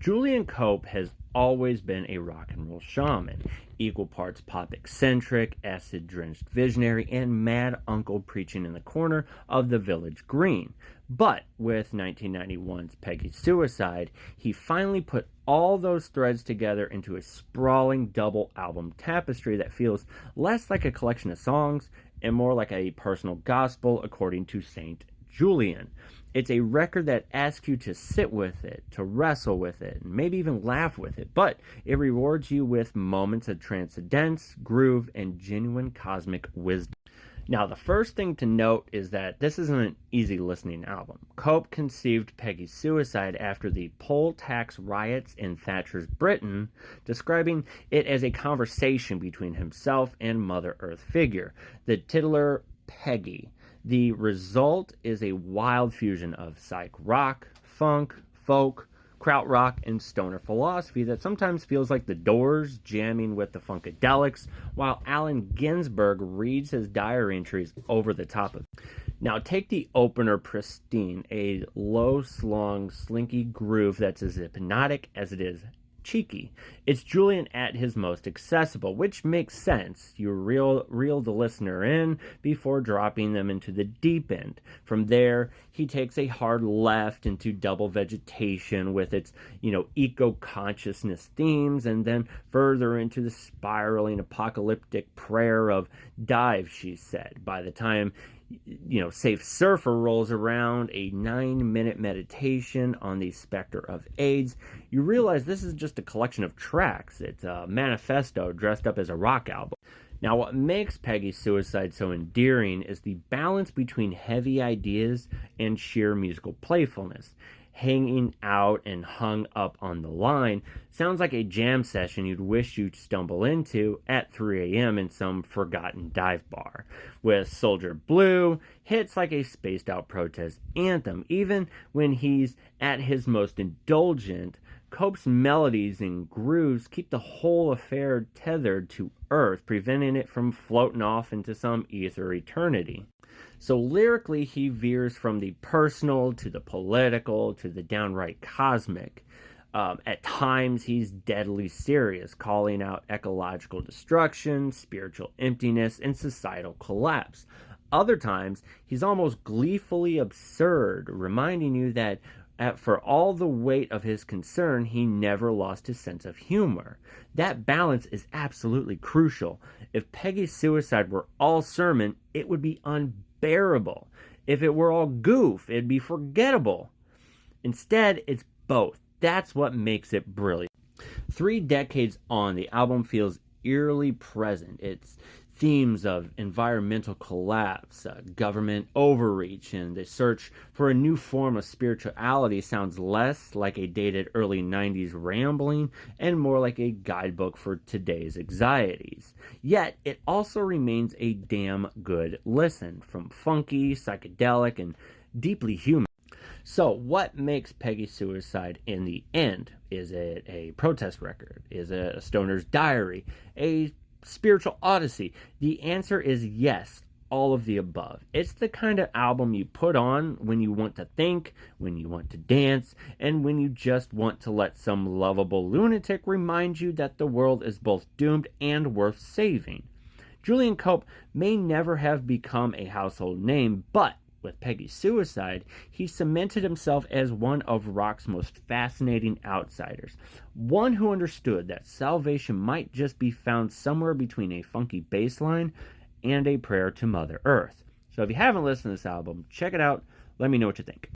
Julian Cope has always been a rock and roll shaman, equal parts pop eccentric, acid drenched visionary, and mad uncle preaching in the corner of the village green. But with 1991's Peggy's Suicide, he finally put all those threads together into a sprawling double album tapestry that feels less like a collection of songs and more like a personal gospel according to Saint Julian. It's a record that asks you to sit with it, to wrestle with it, and maybe even laugh with it, but it rewards you with moments of transcendence, groove, and genuine cosmic wisdom. Now, the first thing to note is that this isn't an easy listening album. Cope conceived Peggy's Suicide after the poll tax riots in Thatcher's Britain, describing it as a conversation between himself and Mother Earth figure, the titular Peggy. The result is a wild fusion of psych rock, funk, folk, krautrock, and stoner philosophy that sometimes feels like the Doors jamming with the Funkadelics, while Allen Ginsberg reads his diary entries over the top of it. Now take the opener Pristine, a low-slung, slinky groove that's as hypnotic as it is cheeky. It's Julian at his most accessible, which makes sense. You reel the listener in before dropping them into the deep end. From there, he takes a hard left into Double Vegetation with its, eco-consciousness themes, and then further into the spiraling apocalyptic prayer of Dive, She Said. By the time Safe Surfer rolls around, a 9-minute meditation on the specter of AIDS, you realize this is just a collection of tracks. It's a manifesto dressed up as a rock album. Now, what makes Peggy's Suicide so endearing is the balance between heavy ideas and sheer musical playfulness. Hanging out and hung up on the line sounds like a jam session you'd wish you'd stumble into at 3 a.m. in some forgotten dive bar. With Soldier Blue, hits like a spaced out protest anthem. Even when he's at his most indulgent, Cope's melodies and grooves keep the whole affair tethered to earth, preventing it from floating off into some ether eternity. So lyrically, he veers from the personal to the political to the downright cosmic. At times, he's deadly serious, calling out ecological destruction, spiritual emptiness, and societal collapse. Other times, he's almost gleefully absurd, reminding you that for all the weight of his concern, he never lost his sense of humor. That balance is absolutely crucial. If Peggy's Suicide were all sermon, it would be unbearable. If it were all goof, it'd be forgettable. Instead, it's both. That's what makes it brilliant. 3 decades on, the album feels eerily present. Its themes of environmental collapse, government overreach, and the search for a new form of spirituality sounds less like a dated early 90s rambling and more like a guidebook for today's anxieties. Yet, it also remains a damn good listen, from funky, psychedelic, and deeply human. So, what makes Peggy's Suicide in the end? Is it a protest record? Is it a stoner's diary? A spiritual odyssey? The answer is yes, all of the above. It's the kind of album you put on when you want to think, when you want to dance, and when you just want to let some lovable lunatic remind you that the world is both doomed and worth saving. Julian Cope may never have become a household name, but with Peggy's Suicide, he cemented himself as one of rock's most fascinating outsiders, one who understood that salvation might just be found somewhere between a funky bass line and a prayer to Mother Earth. So if you haven't listened to this album, check it out. Let me know what you think.